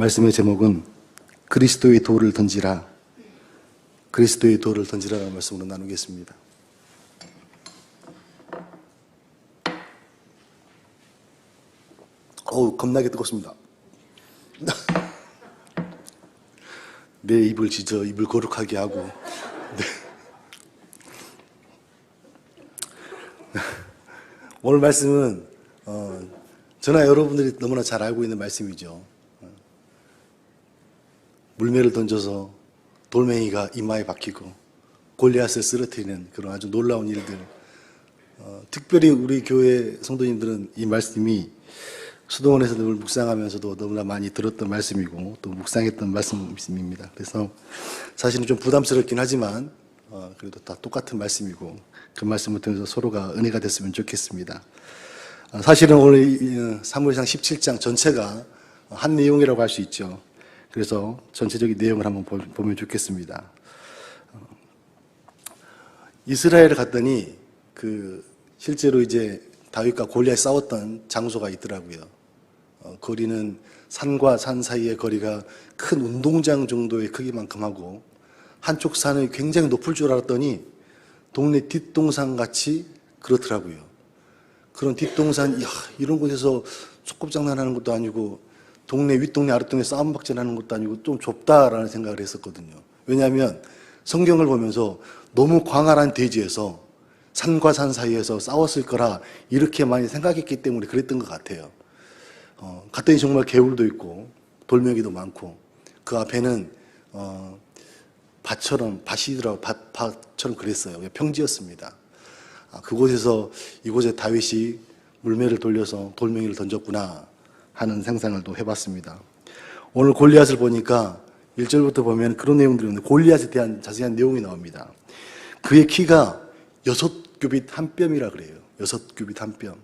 말씀의 제목은 그리스도의 돌을 던지라, 그리스도의 돌을 던지라라는 말씀으로 나누겠습니다. 어우, 겁나게 뜨겁습니다. 내 입을 지져 입을 거룩하게 하고. 네. 오늘 말씀은 저나 여러분들이 너무나 잘 알고 있는 말씀이죠. 물매를 던져서 돌멩이가 이마에 박히고 골리앗을 쓰러뜨리는 그런 아주 놀라운 일들. 특별히 우리 교회 성도님들은 이 말씀이 수도원에서 늘 묵상하면서도 너무나 많이 들었던 말씀이고 또 묵상했던 말씀입니다. 그래서 사실은 좀 부담스럽긴 하지만 그래도 다 똑같은 말씀이고 그 말씀을 통해서 서로가 은혜가 됐으면 좋겠습니다. 사실은 오늘 사무엘상 17장 전체가 한 내용이라고 할 수 있죠. 그래서 전체적인 내용을 한번 보면 좋겠습니다. 이스라엘을 갔더니 실제로 이제 다윗과 골리앗이 싸웠던 장소가 있더라고요. 거리는 산과 산 사이의 거리가 큰 운동장 정도의 크기만큼 하고 한쪽 산이 굉장히 높을 줄 알았더니 동네 뒷동산 같이 그렇더라고요. 그런 뒷동산, 이런 곳에서 소꿉장난하는 것도 아니고 동네 윗동네 아랫동네 싸움박질하는 것도 아니고 좀 좁다라는 생각을 했었거든요. 왜냐하면 성경을 보면서 너무 광활한 대지에서 산과 산 사이에서 싸웠을 거라 이렇게 많이 생각했기 때문에 그랬던 것 같아요. 갔더니 정말 개울도 있고 돌멩이도 많고 그 앞에는 밭처럼 그랬어요. 평지였습니다. 그곳에서 이곳에 다윗이 물매를 돌려서 돌멩이를 던졌구나 하는 상상을 또 해봤습니다. 오늘 골리앗을 보니까 1절부터 보면 그런 내용들이 있는데 골리앗에 대한 자세한 내용이 나옵니다. 그의 키가 6규빗 한 뼘이라 그래요. 6규빗 한 뼘.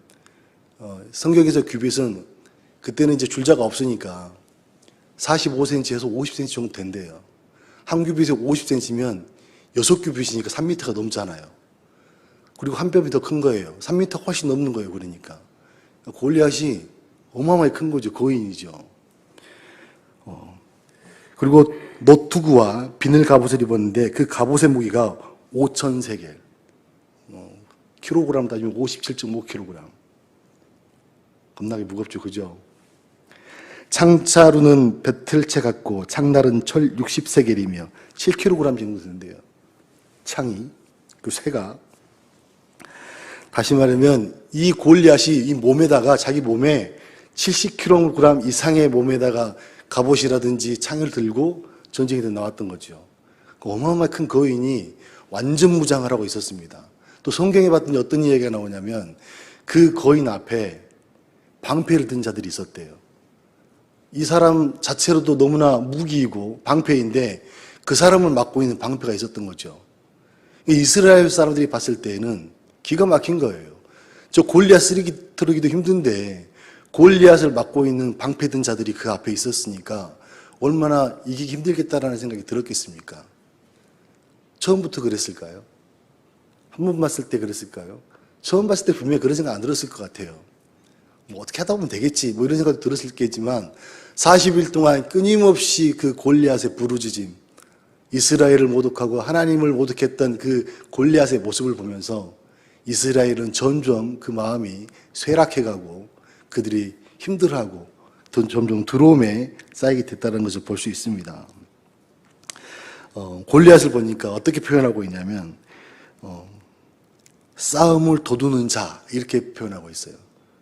성경에서 규빗은 그때는 이제 줄자가 없으니까 45cm에서 50cm 정도 된대요. 한 규빗에 50cm면 6규빗이니까 3m가 넘잖아요. 그리고 한 뼘이 더 큰 거예요. 3m 훨씬 넘는 거예요. 그러니까 골리앗이 어마어마하게 큰 거죠. 거인이죠. 그리고 노투구와 비늘 갑옷을 입었는데 그 갑옷의 무게가 5,000세겔. 킬로그램 따지면 57.5kg. 겁나게 무겁죠. 그죠? 창자루는 배틀채 같고 창날은 철 60세겔이며 7kg 정도 되는데요. 창이, 그 쇠가. 다시 말하면 이 골리앗이 이 몸에다가 자기 몸에 70kg 이상의 몸에다가 갑옷이라든지 창을 들고 전쟁에 나왔던 거죠. 어마어마하게 큰 거인이 완전 무장을 하고 있었습니다. 또 성경에 봤더니 어떤 이야기가 나오냐면 그 거인 앞에 방패를 든 자들이 있었대요. 이 사람 자체로도 너무나 무기이고 방패인데 그 사람을 막고 있는 방패가 있었던 거죠. 이스라엘 사람들이 봤을 때에는 기가 막힌 거예요. 저 골리앗 쓰러기도 힘든데 골리앗을 막고 있는 방패 든 자들이 그 앞에 있었으니까 얼마나 이기기 힘들겠다라는 생각이 들었겠습니까? 처음부터 그랬을까요? 한 번 봤을 때 그랬을까요? 처음 봤을 때 분명히 그런 생각 안 들었을 것 같아요. 뭐 어떻게 하다 보면 되겠지 뭐 이런 생각도 들었을 겠지만 40일 동안 끊임없이 그 골리앗의 부르짖음, 이스라엘을 모독하고 하나님을 모독했던 그 골리앗의 모습을 보면서 이스라엘은 점점 그 마음이 쇠락해가고 그들이 힘들어하고 점점 두려움에 쌓이게 됐다는 것을 볼 수 있습니다. 골리앗을 보니까 어떻게 표현하고 있냐면 싸움을 도두는 자 이렇게 표현하고 있어요.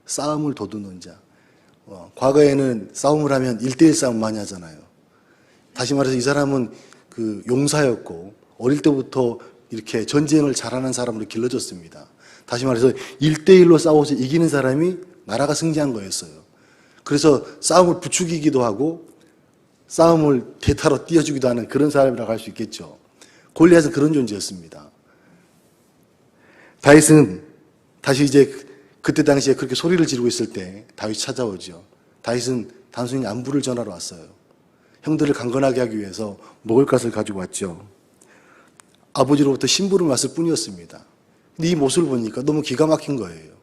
싸움을 도두는 자. 과거에는 싸움을 하면 1대1 싸움 많이 하잖아요. 다시 말해서 이 사람은 그 용사였고 어릴 때부터 이렇게 전쟁을 잘하는 사람으로 길러졌습니다. 다시 말해서 1대1로 싸워서 이기는 사람이 나라가 승리한 거였어요. 그래서 싸움을 부추기기도 하고 싸움을 대타로 띄워주기도 하는 그런 사람이라고 할 수 있겠죠. 골리앗은 그런 존재였습니다. 다윗은 다시 이제 그때 당시에 그렇게 소리를 지르고 있을 때 다윗이 찾아오죠. 다윗은 단순히 안부를 전하러 왔어요. 형들을 강건하게 하기 위해서 먹을 것을 가지고 왔죠. 아버지로부터 심부름 왔을 뿐이었습니다. 근데 이 모습을 보니까 너무 기가 막힌 거예요.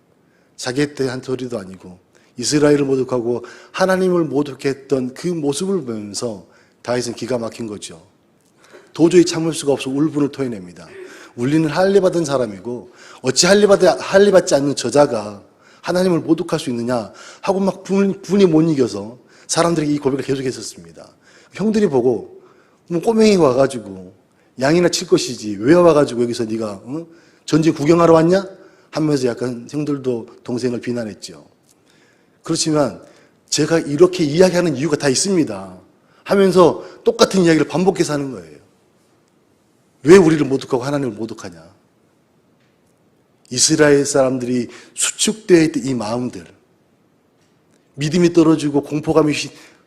자기에 대한 소리도 아니고 이스라엘을 모독하고 하나님을 모독했던 그 모습을 보면서 다윗은 기가 막힌 거죠. 도저히 참을 수가 없어 울분을 토해냅니다. 우리는 할례받은 사람이고 어찌 할례받지 않는 저자가 하나님을 모독할 수 있느냐 하고 막 분이 못 이겨서 사람들이 이 고백을 계속했었습니다. 형들이 보고 뭐 꼬맹이 와가지고 양이나 칠 것이지 왜 와가지고 여기서 네가 전쟁 구경하러 왔냐? 하면서 약간 형들도 동생을 비난했죠. 그렇지만 제가 이렇게 이야기하는 이유가 다 있습니다 하면서 똑같은 이야기를 반복해서 하는 거예요. 왜 우리를 모독하고 하나님을 모독하냐? 이스라엘 사람들이 수축되어 있던 이 마음들, 믿음이 떨어지고 공포감이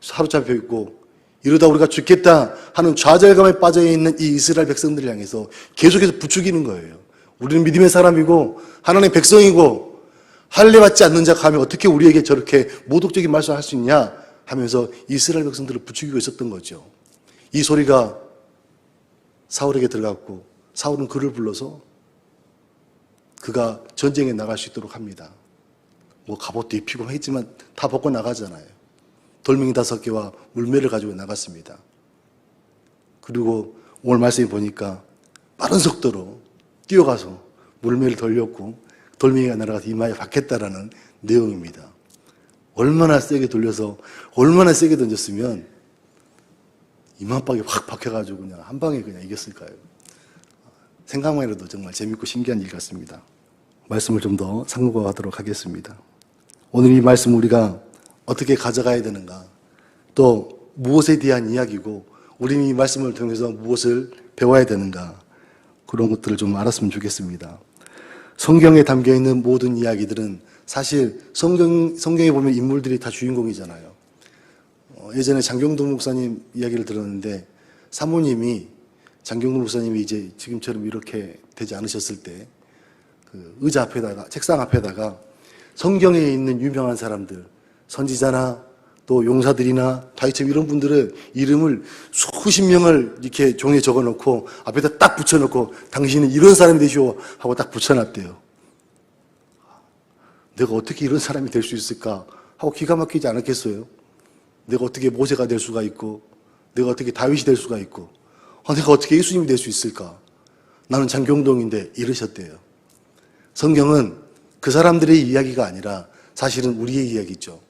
사로잡혀 있고 이러다 우리가 죽겠다 하는 좌절감에 빠져 있는 이 이스라엘 백성들을 향해서 계속해서 부추기는 거예요. 우리는 믿음의 사람이고 하나님의 백성이고 할례받지 않는 자가 하면 어떻게 우리에게 저렇게 모독적인 말씀을 할 수 있냐 하면서 이스라엘 백성들을 부추기고 있었던 거죠. 이 소리가 사울에게 들어갔고 사울은 그를 불러서 그가 전쟁에 나갈 수 있도록 합니다. 뭐 갑옷도 입히고 했지만 다 벗고 나가잖아요. 돌멩이 5개와 물매를 가지고 나갔습니다. 그리고 오늘 말씀에 보니까 빠른 속도로 뛰어가서 물매를 돌렸고 돌멩이가 날아가서 이마에 박혔다라는 내용입니다. 얼마나 세게 돌려서 얼마나 세게 던졌으면 이마박에 확 박혀가지고 그냥 한 방에 그냥 이겼을까요? 생각만 해도 정말 재밌고 신기한 일 같습니다. 말씀을 좀 더 상고하도록 하겠습니다. 오늘 이 말씀 우리가 어떻게 가져가야 되는가, 또 무엇에 대한 이야기고 우리는 이 말씀을 통해서 무엇을 배워야 되는가, 그런 것들을 좀 알았으면 좋겠습니다. 성경에 담겨있는 모든 이야기들은 사실 성경에 보면 인물들이 다 주인공이잖아요. 예전에 장경동 목사님 이야기를 들었는데 사모님이 장경동 목사님이 이제 지금처럼 이렇게 되지 않으셨을 때 그 의자 앞에다가 책상 앞에다가 성경에 있는 유명한 사람들, 선지자나 또 용사들이나 다윗처럼 이런 분들의 이름을 수십 명을 이렇게 종이에 적어놓고 앞에다 딱 붙여놓고 당신은 이런 사람이 되시오 하고 딱 붙여놨대요. 내가 어떻게 이런 사람이 될 수 있을까 하고 기가 막히지 않았겠어요? 내가 어떻게 모세가 될 수가 있고 내가 어떻게 다윗이 될 수가 있고 내가 어떻게 예수님이 될 수 있을까? 나는 장경동인데 이러셨대요. 성경은 그 사람들의 이야기가 아니라 사실은 우리의 이야기죠.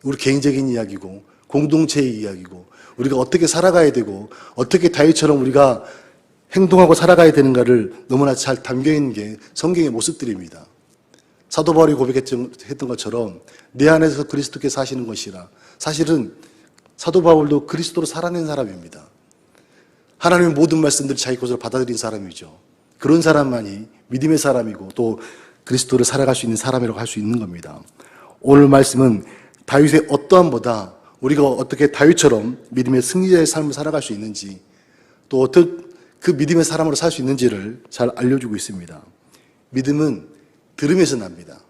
우리 개인적인 이야기고 공동체의 이야기고 우리가 어떻게 살아가야 되고 어떻게 다윗처럼 우리가 행동하고 살아가야 되는가를 너무나 잘 담겨있는 게 성경의 모습들입니다. 사도 바울이 고백했던 것처럼 내 안에서 그리스도께 사시는 것이라. 사실은 사도 바울도 그리스도로 살아낸 사람입니다. 하나님의 모든 말씀들을 자기 것으로 받아들인 사람이죠. 그런 사람만이 믿음의 사람이고 또 그리스도를 살아갈 수 있는 사람이라고 할 수 있는 겁니다. 오늘 말씀은 다윗의 어떠함보다 우리가 어떻게 다윗처럼 믿음의 승리자의 삶을 살아갈 수 있는지 또 어떻게 그 믿음의 사람으로 살 수 있는지를 잘 알려주고 있습니다. 믿음은 들음에서 납니다.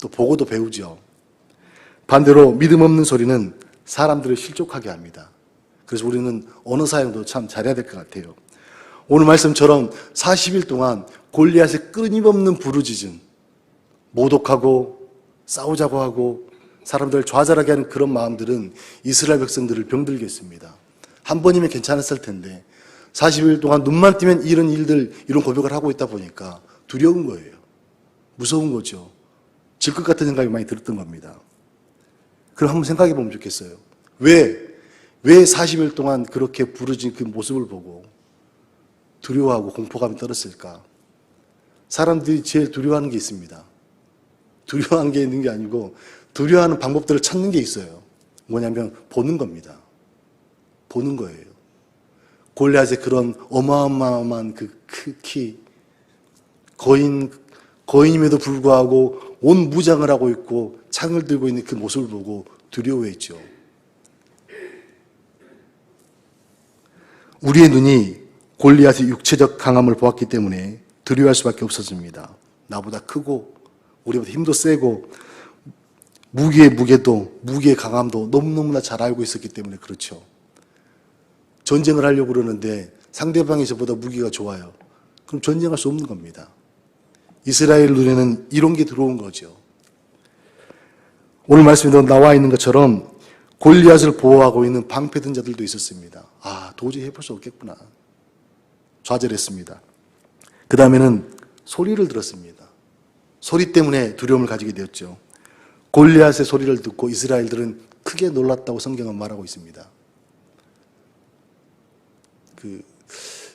또 보고도 배우죠. 반대로 믿음 없는 소리는 사람들을 실족하게 합니다. 그래서 우리는 언어 사용도 참 잘해야 될 것 같아요. 오늘 말씀처럼 40일 동안 골리앗의 끊임없는 부르짖음, 모독하고 싸우자고 하고 사람들을 좌절하게 하는 그런 마음들은 이스라엘 백성들을 병들게 했습니다. 한 번이면 괜찮았을 텐데 40일 동안 눈만 뜨면 이런 일들, 이런 고백을 하고 있다 보니까 두려운 거예요. 무서운 거죠. 질 것 같은 생각이 많이 들었던 겁니다. 그럼 한번 생각해 보면 좋겠어요. 왜 40일 동안 그렇게 부르짖은 그 모습을 보고 두려워하고 공포감이 떨었을까? 사람들이 제일 두려워하는 게 있습니다. 두려워하는 게 있는 게 아니고 두려워하는 방법들을 찾는 게 있어요. 뭐냐면 보는 겁니다. 보는 거예요. 골리앗의 그런 어마어마한 그 키, 거인임에도 불구하고 온 무장을 하고 있고 창을 들고 있는 그 모습을 보고 두려워했죠. 우리의 눈이 골리앗의 육체적 강함을 보았기 때문에 두려워할 수밖에 없었습니다. 나보다 크고 우리보다 힘도 세고 무기의 무게도 무기의 강함도 너무너무나 잘 알고 있었기 때문에 그렇죠. 전쟁을 하려고 그러는데 상대방이 저보다 무기가 좋아요. 그럼 전쟁할 수 없는 겁니다. 이스라엘 눈에는 이런 게 들어온 거죠. 오늘 말씀에도 나와 있는 것처럼 골리앗을 보호하고 있는 방패든 자들도 있었습니다. 아, 도저히 해볼 수 없겠구나. 좌절했습니다. 그 다음에는 소리를 들었습니다. 소리 때문에 두려움을 가지게 되었죠. 골리앗의 소리를 듣고 이스라엘들은 크게 놀랐다고 성경은 말하고 있습니다.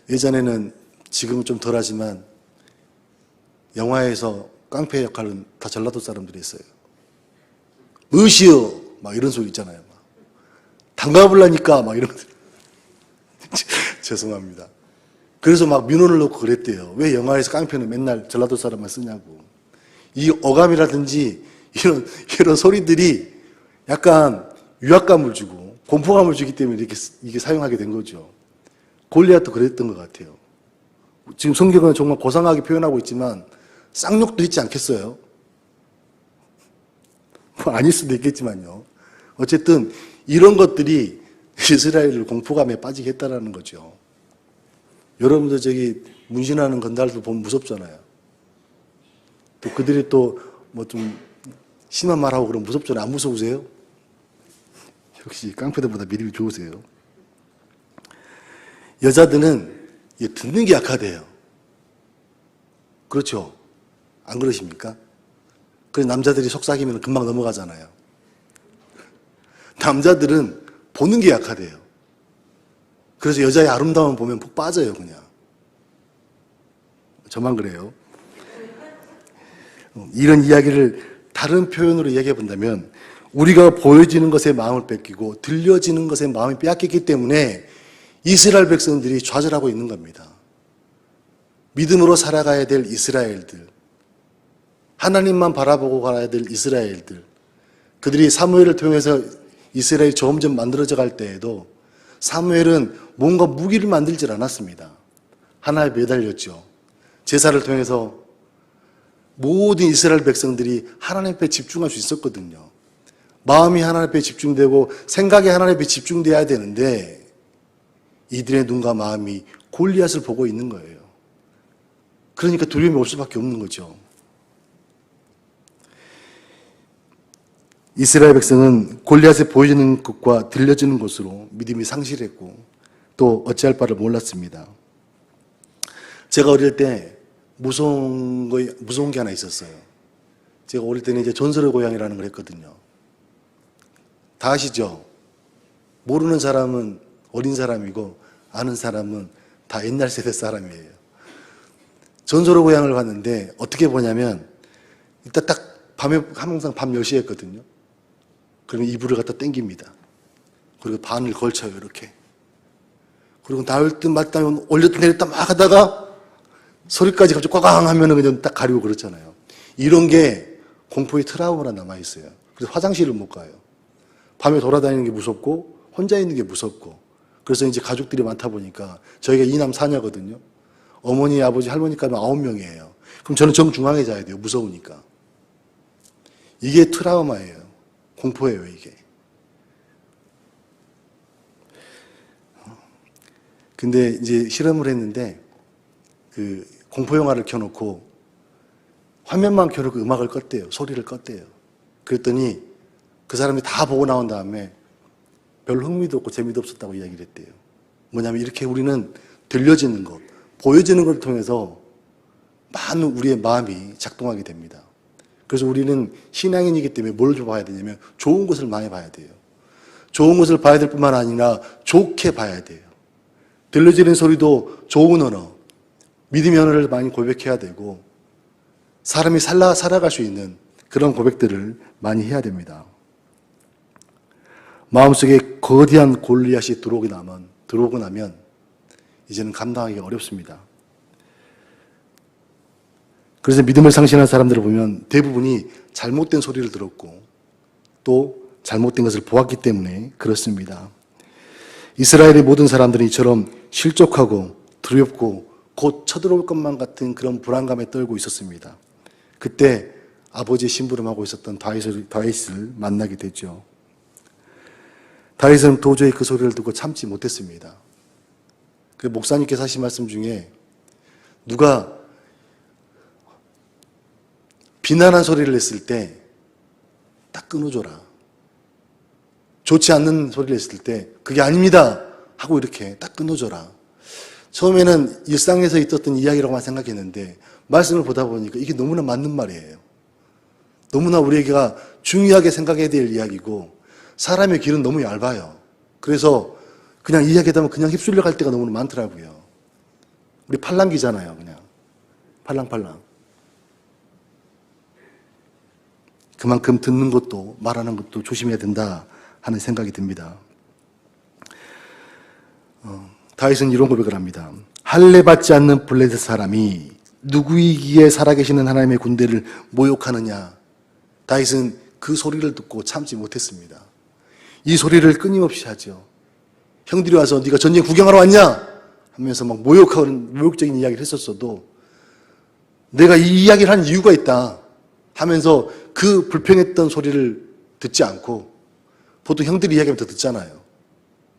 예전에는 지금은 좀 덜하지만 영화에서 깡패 역할은 다 전라도 사람들이 했어요. 으시어 막 이런 소리 있잖아요. 막. 담가불라니까 막 이런 죄송합니다. 그래서 막 민원을 넣고 그랬대요. 왜 영화에서 깡패는 맨날 전라도 사람만 쓰냐고. 이 어감이라든지 이런 소리들이 약간 위압감을 주고 공포감을 주기 때문에 이게 사용하게 된 거죠. 골리앗도 그랬던 것 같아요. 지금 성경은 정말 고상하게 표현하고 있지만 쌍욕도 있지 않겠어요? 뭐 아닐 수도 있겠지만요. 어쨌든 이런 것들이 이스라엘을 공포감에 빠지게 했다라는 거죠. 여러분들 저기 문신하는 건달들 보면 무섭잖아요. 또 그들이 또 뭐 좀 심한 말하고 그러면 무섭잖아요. 안 무서우세요? 역시 깡패들보다 믿음이 좋으세요. 여자들은 듣는 게 약하대요. 그렇죠? 안 그러십니까? 그래서 남자들이 속삭이면 금방 넘어가잖아요. 남자들은 보는 게 약하대요. 그래서 여자의 아름다움을 보면 푹 빠져요, 그냥. 저만 그래요. 이런 이야기를 다른 표현으로 얘기해 본다면 우리가 보여지는 것에 마음을 뺏기고 들려지는 것에 마음이 빼앗겼기 때문에 이스라엘 백성들이 좌절하고 있는 겁니다. 믿음으로 살아가야 될 이스라엘들, 하나님만 바라보고 가야 될 이스라엘들, 그들이 사무엘을 통해서 이스라엘이 점점 만들어져 갈 때에도 사무엘은 뭔가 무기를 만들질 않았습니다. 하나에 매달렸죠. 제사를 통해서 모든 이스라엘 백성들이 하나님 앞에 집중할 수 있었거든요. 마음이 하나님 앞에 집중되고 생각이 하나님 앞에 집중돼야 되는데 이들의 눈과 마음이 골리앗을 보고 있는 거예요. 그러니까 두려움이 올 수밖에 없는 거죠. 이스라엘 백성은 골리앗에 보여지는 것과 들려지는 것으로 믿음이 상실했고 또 어찌할 바를 몰랐습니다. 제가 어릴 때 무서운 게 하나 있었어요. 제가 어릴 때는 이제 전설의 고향이라는 걸 했거든요. 다 아시죠? 모르는 사람은 어린 사람이고 아는 사람은 다 옛날 세대 사람이에요. 전설의 고향을 봤는데 어떻게 보냐면 일단 딱 밤에 항상 밤 10시에 했거든요. 그러면 이불을 갖다 당깁니다. 그리고 반을 걸쳐요, 이렇게. 그리고 나올 듯 말다 올렸다 내렸다 막 하다가 소리까지 갑자기 꽝꽝 하면은 그냥 딱 가리고 그렇잖아요. 이런 게 공포의 트라우마가 남아있어요. 그래서 화장실을 못 가요. 밤에 돌아다니는 게 무섭고, 혼자 있는 게 무섭고. 그래서 이제 가족들이 많다 보니까 저희가 2남 4녀거든요. 어머니, 아버지, 할머니까지 9명이에요. 그럼 저는 정중앙에 자야 돼요. 무서우니까. 이게 트라우마예요. 공포예요, 이게. 근데 이제 실험을 했는데, 공포영화를 켜놓고, 화면만 켜놓고 음악을 껐대요. 소리를 껐대요. 그랬더니, 그 사람이 다 보고 나온 다음에, 별 흥미도 없고 재미도 없었다고 이야기를 했대요. 뭐냐면, 이렇게 우리는 들려지는 것, 보여지는 걸 통해서 많은 우리의 마음이 작동하게 됩니다. 그래서 우리는 신앙인이기 때문에 뭘 봐야 되냐면, 좋은 것을 많이 봐야 돼요. 좋은 것을 봐야 될 뿐만 아니라, 좋게 봐야 돼요. 들려지는 소리도 좋은 언어, 믿음의 언어를 많이 고백해야 되고 사람이 살아갈 수 있는 그런 고백들을 많이 해야 됩니다. 마음속에 거대한 골리앗이 들어오고 나면 이제는 감당하기 어렵습니다. 그래서 믿음을 상실한 사람들을 보면 대부분이 잘못된 소리를 들었고 또 잘못된 것을 보았기 때문에 그렇습니다. 이스라엘의 모든 사람들은 이처럼 실족하고 두렵고 곧 쳐들어올 것만 같은 그런 불안감에 떨고 있었습니다. 그때 아버지의 심부름하고 있었던 다윗을 만나게 됐죠. 다윗은 도저히 그 소리를 듣고 참지 못했습니다. 그 목사님께서 하신 말씀 중에 누가 비난한 소리를 했을 때 딱 끊어줘라. 좋지 않는 소리를 했을 때 그게 아닙니다 하고 이렇게 딱 끊어줘라. 처음에는 일상에서 있었던 이야기라고만 생각했는데 말씀을 보다 보니까 이게 너무나 맞는 말이에요. 너무나 우리에게 중요하게 생각해야 될 이야기고 사람의 길은 너무 얇아요. 그래서 그냥 이야기하다 보면 그냥 휩쓸려 갈 때가 너무 많더라고요. 우리 팔랑귀잖아요. 그냥 팔랑팔랑. 그만큼 듣는 것도 말하는 것도 조심해야 된다 하는 생각이 듭니다. 다윗은 이런 고백을 합니다. 할례받지 않는 블레셋 사람이 누구이기에 살아계시는 하나님의 군대를 모욕하느냐. 다윗은 그 소리를 듣고 참지 못했습니다. 이 소리를 끊임없이 하죠. 형들이 와서 네가 전쟁 구경하러 왔냐 하면서 막 모욕적인 이야기를 했었어도 내가 이 이야기를 한 이유가 있다 하면서 그 불평했던 소리를 듣지 않고, 보통 형들이 이야기하면 더 듣잖아요.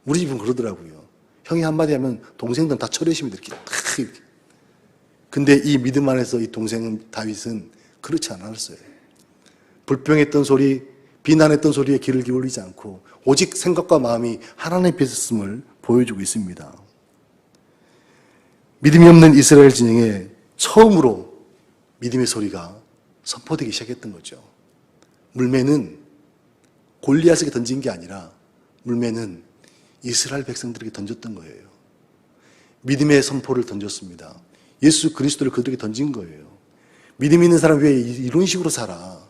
우리 집은 그러더라고요. 형이 한마디 하면 동생들은 다 철회심이 이렇게. 근데 이 믿음 안에서 이 동생 다윗은 그렇지 않았어요. 불평했던 소리, 비난했던 소리에 귀를 기울이지 않고 오직 생각과 마음이 하나님 앞에 있었음을 보여주고 있습니다. 믿음이 없는 이스라엘 진영에 처음으로 믿음의 소리가 선포되기 시작했던 거죠. 물매는 골리앗에게 던진 게 아니라 물매는 이스라엘 백성들에게 던졌던 거예요. 믿음의 선포를 던졌습니다. 예수 그리스도를 그들에게 던진 거예요. 믿음 있는 사람 왜 이런 식으로 살아?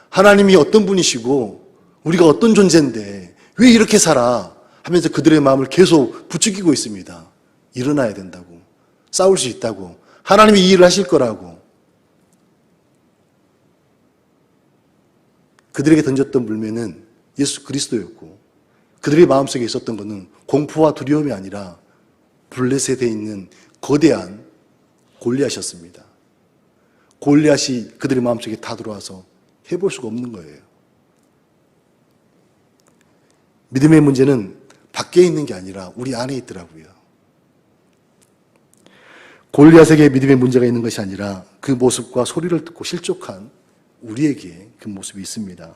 하나님이 어떤 분이시고 우리가 어떤 존재인데 왜 이렇게 살아? 하면서 그들의 마음을 계속 부추기고 있습니다. 일어나야 된다고. 싸울 수 있다고. 하나님이 이 일을 하실 거라고. 그들에게 던졌던 물매는 예수 그리스도였고 그들의 마음속에 있었던 것은 공포와 두려움이 아니라 블레셋에 있는 거대한 골리앗이었습니다. 골리앗이 그들의 마음속에 다 들어와서 해볼 수가 없는 거예요. 믿음의 문제는 밖에 있는 게 아니라 우리 안에 있더라고요. 골리앗에게 믿음의 문제가 있는 것이 아니라 그 모습과 소리를 듣고 실족한 우리에게 그 모습이 있습니다.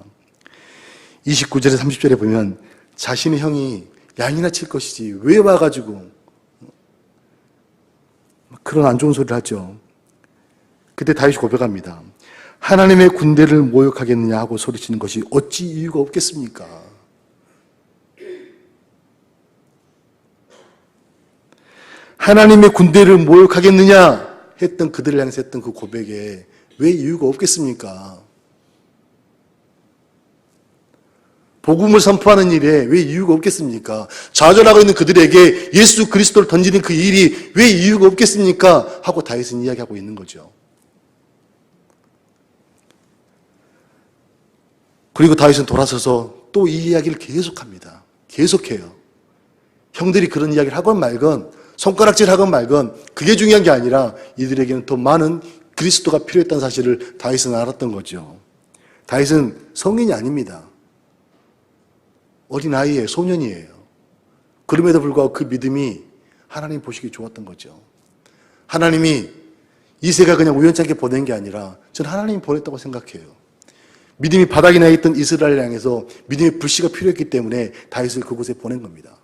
29절에 30절에 보면 자신의 형이 양이나 칠 것이지 왜 와가지고 그런 안 좋은 소리를 하죠. 그때 다윗이 고백합니다. 하나님의 군대를 모욕하겠느냐 하고 소리치는 것이 어찌 이유가 없겠습니까? 하나님의 군대를 모욕하겠느냐 했던 그들을 향해서 했던 그 고백에 왜 이유가 없겠습니까? 복음을 선포하는 일에 왜 이유가 없겠습니까? 좌절하고 있는 그들에게 예수 그리스도를 던지는 그 일이 왜 이유가 없겠습니까? 하고 다윗은 이야기하고 있는 거죠. 그리고 다윗은 돌아서서 또 이 이야기를 계속합니다. 계속해요. 형들이 그런 이야기를 하건 말건 손가락질 하건 말건 그게 중요한 게 아니라 이들에게는 더 많은 그리스도가 필요했다는 사실을 다윗은 알았던 거죠. 다윗은 성인이 아닙니다. 어린아이예요. 소년이에요. 그럼에도 불구하고 그 믿음이 하나님 보시기 좋았던 거죠. 하나님이 이새가 그냥 우연찮게 보낸 게 아니라 저는 하나님이 보냈다고 생각해요. 믿음이 바닥이 나 있던 이스라엘을 향해서 믿음의 불씨가 필요했기 때문에 다윗을 그곳에 보낸 겁니다.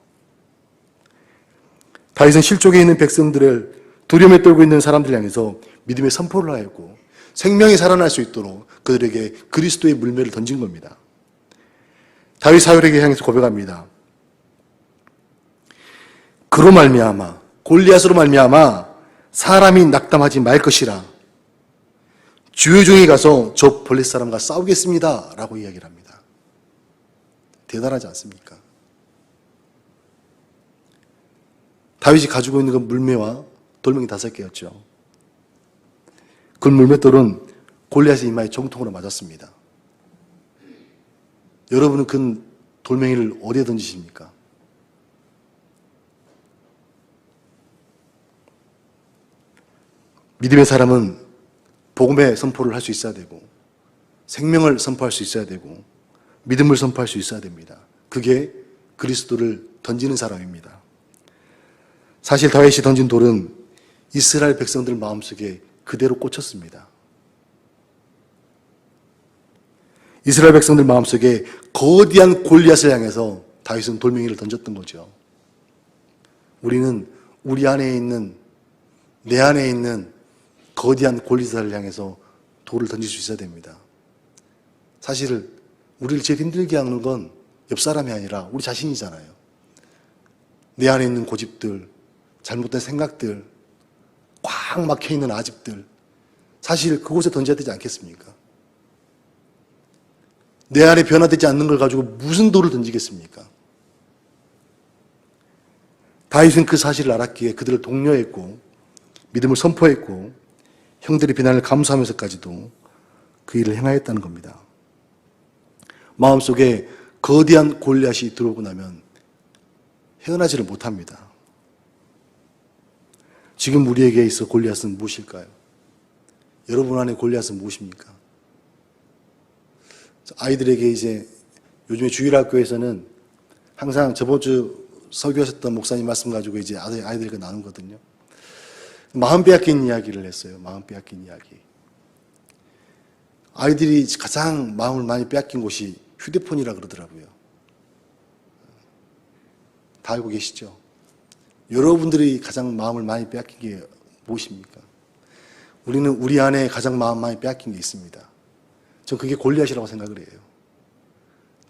다윗은 실족에 있는 백성들을 두려움에 떨고 있는 사람들 향해서 믿음의 선포를 하였고 생명이 살아날 수 있도록 그들에게 그리스도의 물매를 던진 겁니다. 다윗 사울에게 향해서 고백합니다. 그로 말미암아 골리앗으로 말미암아 사람이 낙담하지 말 것이라. 주의 종이 가서 저 블레셋 사람과 싸우겠습니다 라고 이야기를 합니다. 대단하지 않습니까? 다윗이 가지고 있는 그 물매와 돌멩이 5개였죠. 그 물맷돌은 골리앗의 이마에 정통으로 맞았습니다. 여러분은 그 돌멩이를 어디에 던지십니까? 믿음의 사람은 복음의 선포를 할 수 있어야 되고 생명을 선포할 수 있어야 되고 믿음을 선포할 수 있어야 됩니다. 그게 그리스도를 던지는 사람입니다. 사실 다윗이 던진 돌은 이스라엘 백성들 마음속에 그대로 꽂혔습니다. 이스라엘 백성들 마음속에 거대한 골리앗을 향해서 다윗은 돌멩이를 던졌던 거죠. 우리는 우리 안에 있는, 내 안에 있는 거대한 골리앗을 향해서 돌을 던질 수 있어야 됩니다. 사실 우리를 제일 힘들게 하는 건 옆 사람이 아니라 우리 자신이잖아요. 내 안에 있는 고집들, 잘못된 생각들, 꽉 막혀있는 아집들, 사실 그곳에 던져야 되지 않겠습니까? 내 안에 변화되지 않는 걸 가지고 무슨 돌을 던지겠습니까? 다윗은 그 사실을 알았기에 그들을 독려했고 믿음을 선포했고 형들의 비난을 감수하면서까지도 그 일을 행하였다는 겁니다. 마음속에 거대한 골리앗이 들어오고 나면 헤어나지를 못합니다. 지금 우리에게 있어 골리앗은 무엇일까요? 여러분 안에 골리앗은 무엇입니까? 아이들에게 이제 요즘에 주일학교에서는 항상 저번 주 설교하셨던 목사님 말씀 가지고 이제 아이들과 나누거든요. 마음 빼앗긴 이야기를 했어요. 마음 빼앗긴 이야기. 아이들이 가장 마음을 많이 빼앗긴 곳이 휴대폰이라 그러더라고요. 다 알고 계시죠? 여러분들이 가장 마음을 많이 빼앗긴 게 무엇입니까? 우리는 우리 안에 가장 마음 많이 빼앗긴 게 있습니다. 전 그게 골리앗이라고 생각을 해요.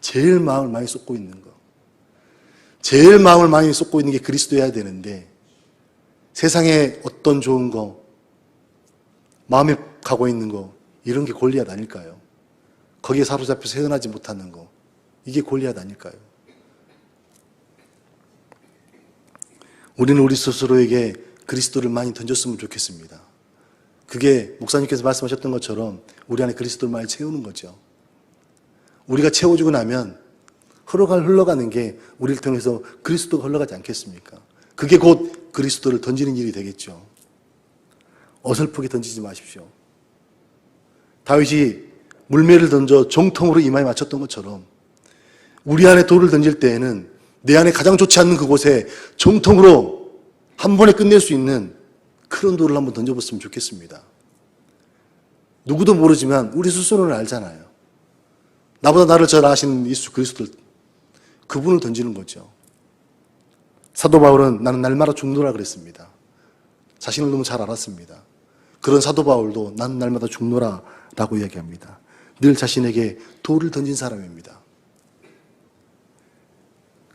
제일 마음을 많이 쏟고 있는 거. 제일 마음을 많이 쏟고 있는 게 그리스도여야 되는데 세상에 어떤 좋은 거, 마음에 가고 있는 거, 이런 게 골리앗 아닐까요? 거기에 사로잡혀서 헤어나지 못하는 거, 이게 골리앗 아닐까요? 우리는 우리 스스로에게 그리스도를 많이 던졌으면 좋겠습니다. 그게 목사님께서 말씀하셨던 것처럼 우리 안에 그리스도를 많이 채우는 거죠. 우리가 채워주고 나면 흘러가는 게 우리를 통해서 그리스도가 흘러가지 않겠습니까? 그게 곧 그리스도를 던지는 일이 되겠죠. 어설프게 던지지 마십시오. 다윗이 물매를 던져 정통으로 이마에 맞췄던 것처럼 우리 안에 돌을 던질 때에는 내 안에 가장 좋지 않는 그곳에 정통으로 한 번에 끝낼 수 있는 그런 돌을 한번 던져봤으면 좋겠습니다. 누구도 모르지만 우리 스스로는 알잖아요. 나보다 나를 잘 아시는 예수 그리스도를, 그분을 던지는 거죠. 사도 바울은 나는 날마다 죽노라 그랬습니다. 자신을 너무 잘 알았습니다. 그런 사도 바울도 나는 날마다 죽노라 라고 이야기합니다. 늘 자신에게 돌을 던진 사람입니다.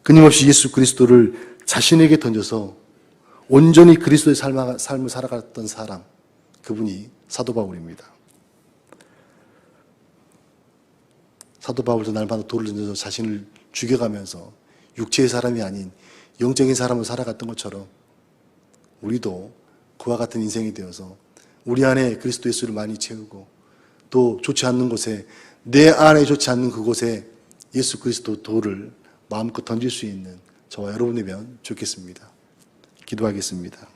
끊임없이 예수 그리스도를 자신에게 던져서 온전히 그리스도의 삶을 살아갔던 사람, 그분이 사도 바울입니다. 사도 바울도 날마다 돌을 던져서 자신을 죽여가면서 육체의 사람이 아닌 영적인 사람을 살아갔던 것처럼 우리도 그와 같은 인생이 되어서 우리 안에 그리스도 예수를 많이 채우고 또 좋지 않는 곳에, 내 안에 좋지 않는 그곳에 예수 그리스도 돌을 마음껏 던질 수 있는 저와 여러분이면 좋겠습니다. 기도하겠습니다.